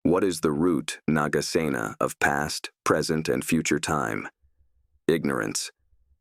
What is the root, Nagasena, of past, present, and future time? Ignorance.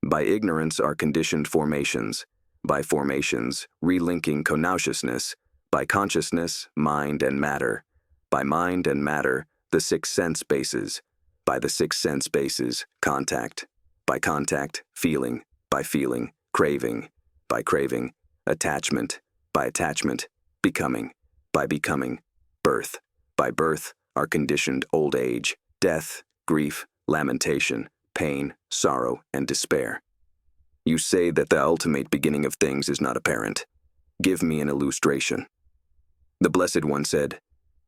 By ignorance are conditioned formations. By formations, relinking consciousness. By consciousness, mind and matter. By mind and matter, the six sense bases. By the six sense bases, contact. By contact, feeling. By feeling, craving. By craving, attachment. By attachment, becoming. By becoming, birth. By birth are conditioned old age, death, grief, lamentation, pain, sorrow, and despair. You say that the ultimate beginning of things is not apparent. Give me an illustration. The Blessed One said,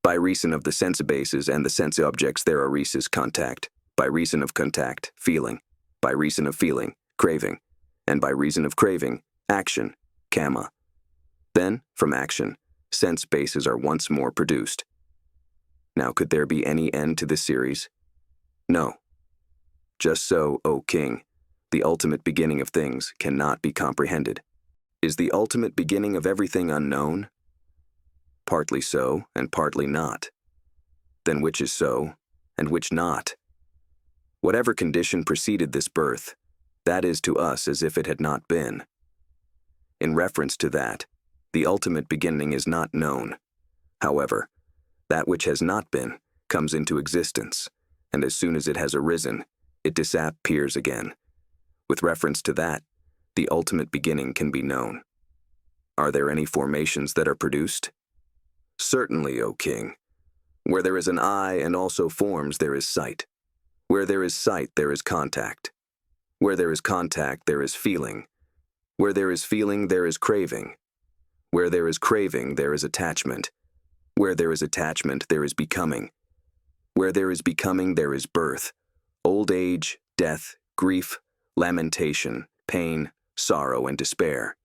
by reason of the sense bases and the sense objects there arises contact. By reason of contact, feeling. By reason of feeling, craving. And by reason of craving, action, karma. Then, from action, sense bases are once more produced. Now, could there be any end to this series? No. Just so, O King, the ultimate beginning of things cannot be comprehended. Is the ultimate beginning of everything unknown? Partly so, and partly not. Then which is so, and which not? Whatever condition preceded this birth, that is to us as if it had not been. In reference to that, the ultimate beginning is not known. However, that which has not been comes into existence, and as soon as it has arisen, it disappears again. With reference to that, the ultimate beginning can be known. Are there any formations that are produced? Certainly, O King. Where there is an eye and also forms, there is sight. Where there is sight, there is contact. Where there is contact, there is feeling. Where there is feeling, there is craving. Where there is craving, there is attachment. Where there is attachment, there is becoming. Where there is becoming, there is birth, old age, death, grief, lamentation, pain, sorrow, and despair.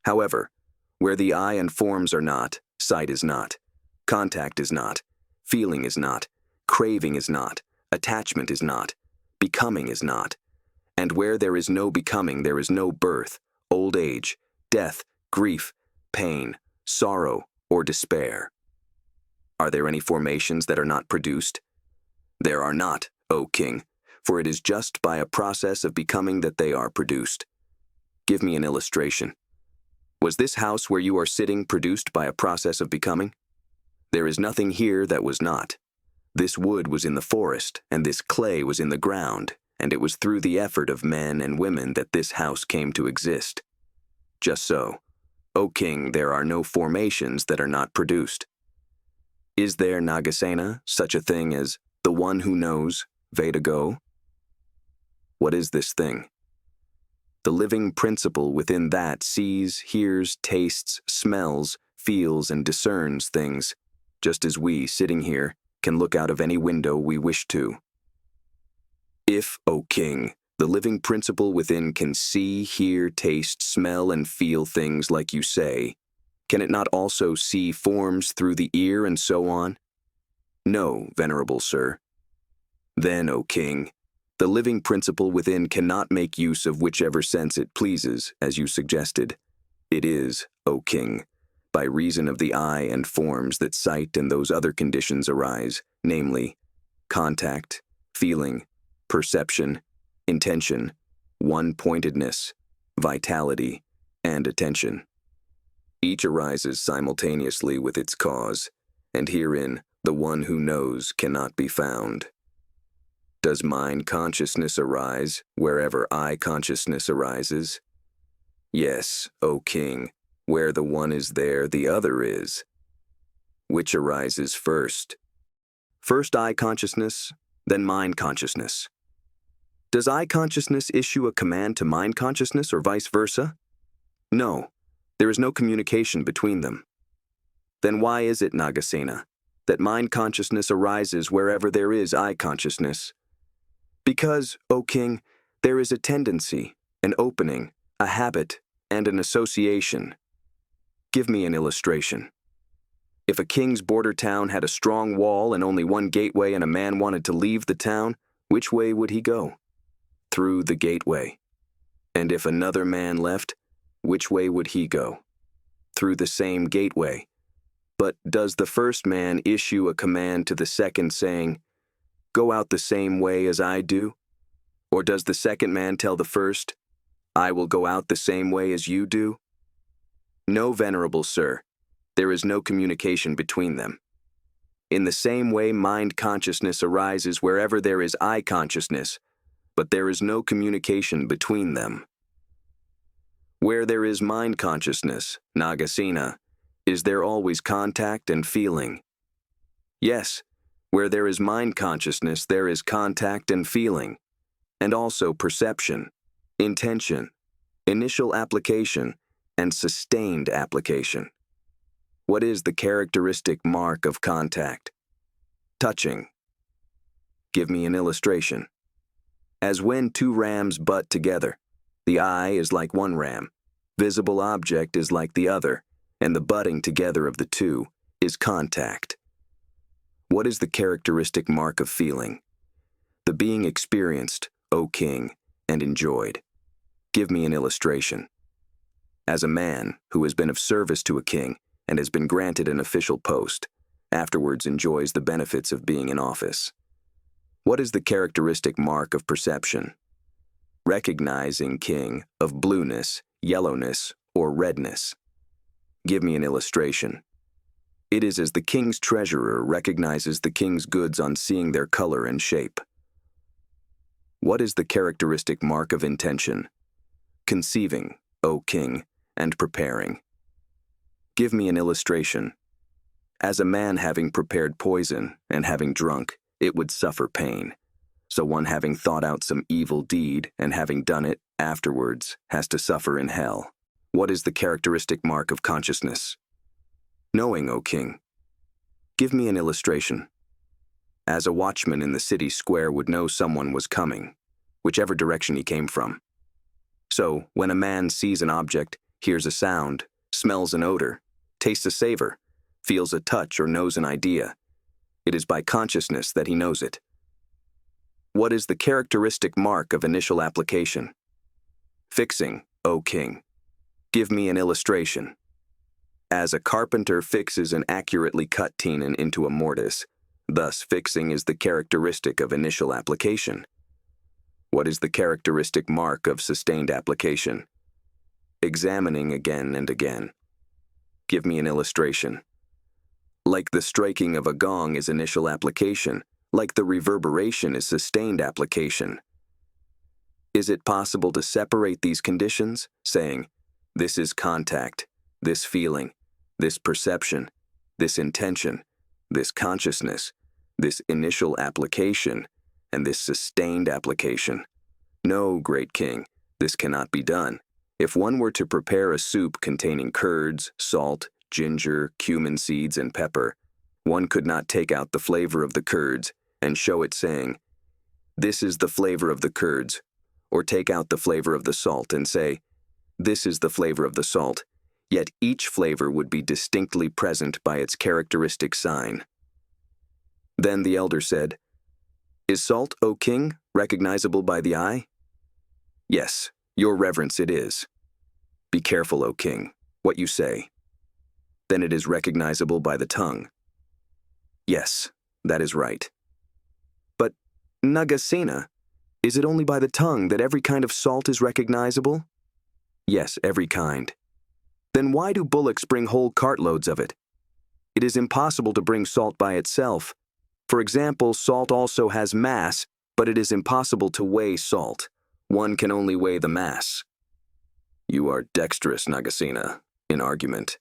However, where the eye and forms are not, sight is not, contact is not, feeling is not, craving is not, attachment is not, becoming is not. And where there is no becoming, there is no birth, old age, death, grief, pain, sorrow, or despair. Are there any formations that are not produced? There are not, O King, for it is just by a process of becoming that they are produced. Give me an illustration. Was this house where you are sitting produced by a process of becoming? There is nothing here that was not. This wood was in the forest, and this clay was in the ground, and it was through the effort of men and women that this house came to exist. Just so, O King, there are no formations that are not produced. Is there, Nagasena, such a thing as the one who knows, Vedago? What is this thing? The living principle within that sees, hears, tastes, smells, feels, and discerns things, just as we, sitting here, can look out of any window we wish to. If, O King, the living principle within can see, hear, taste, smell, and feel things like you say, can it not also see forms through the ear and so on? No, venerable sir. Then, O King, the living principle within cannot make use of whichever sense it pleases, as you suggested. It is, O King, by reason of the eye and forms that sight and those other conditions arise, namely, contact, feeling, perception, intention, one-pointedness, vitality, and attention. Each arises simultaneously with its cause, and herein the one who knows cannot be found. Does mind consciousness arise wherever eye consciousness arises? Yes, O King, where the one is there, the other is. Which arises first? First eye consciousness, then mind consciousness. Does eye consciousness issue a command to mind consciousness or vice versa? No. There is no communication between them. Then why is it, Nagasena, that mind consciousness arises wherever there is eye consciousness? Because, O King, there is a tendency, an opening, a habit, and an association. Give me an illustration. If a king's border town had a strong wall and only one gateway and a man wanted to leave the town, which way would he go? Through the gateway. And if another man left, which way would he go? Through the same gateway. But does the first man issue a command to the second saying, "Go out the same way as I do"? Or does the second man tell the first, "I will go out the same way as you do"? No, venerable sir, there is no communication between them. In the same way, mind consciousness arises wherever there is I consciousness, but there is no communication between them. Where there is mind consciousness, Nagasena, is there always contact and feeling? Yes, where there is mind consciousness, there is contact and feeling, and also perception, intention, initial application, and sustained application. What is the characteristic mark of contact? Touching. Give me an illustration. As when two rams butt together, the eye is like one ram, visible object is like the other, and the butting together of the two is contact. What is the characteristic mark of feeling? The being experienced, O king, and enjoyed. Give me an illustration. As a man who has been of service to a king and has been granted an official post, afterwards enjoys the benefits of being in office. What is the characteristic mark of perception? Recognizing king of blueness, yellowness, or redness. Give me an illustration. It is as the king's treasurer recognizes the king's goods on seeing their color and shape. What is the characteristic mark of intention? Conceiving, O king, and preparing. Give me an illustration. As a man having prepared poison and having drunk, it would suffer pain. So one having thought out some evil deed and having done it afterwards has to suffer in hell. What is the characteristic mark of consciousness? Knowing, O king. Give me an illustration. As a watchman in the city square would know someone was coming, whichever direction he came from. So, when a man sees an object, hears a sound, smells an odor, tastes a savor, feels a touch, or knows an idea, it is by consciousness that he knows it. What is the characteristic mark of initial application? Fixing, O king. Give me an illustration. As a carpenter fixes an accurately cut tenon into a mortise, thus fixing is the characteristic of initial application. What is the characteristic mark of sustained application? Examining again and again. Give me an illustration. Like the striking of a gong is initial application, like the reverberation is sustained application. Is it possible to separate these conditions, saying, this is contact, this feeling, this perception, this intention, this consciousness, this initial application, and this sustained application? No, great king, this cannot be done. If one were to prepare a soup containing curds, salt, ginger, cumin seeds, and pepper, one could not take out the flavor of the curds and show it saying, this is the flavor of the curds, or take out the flavor of the salt and say, this is the flavor of the salt, yet each flavor would be distinctly present by its characteristic sign. Then the elder said, is salt, O king, recognizable by the eye? Yes, your reverence, it is. Be careful, O king, what you say. Then it is recognizable by the tongue. Yes, that is right. But, Nagasena, is it only by the tongue that every kind of salt is recognizable? Yes, every kind. Then why do bullocks bring whole cartloads of it? It is impossible to bring salt by itself. For example, salt also has mass, but it is impossible to weigh salt. One can only weigh the mass. You are dexterous, Nagasena, in argument.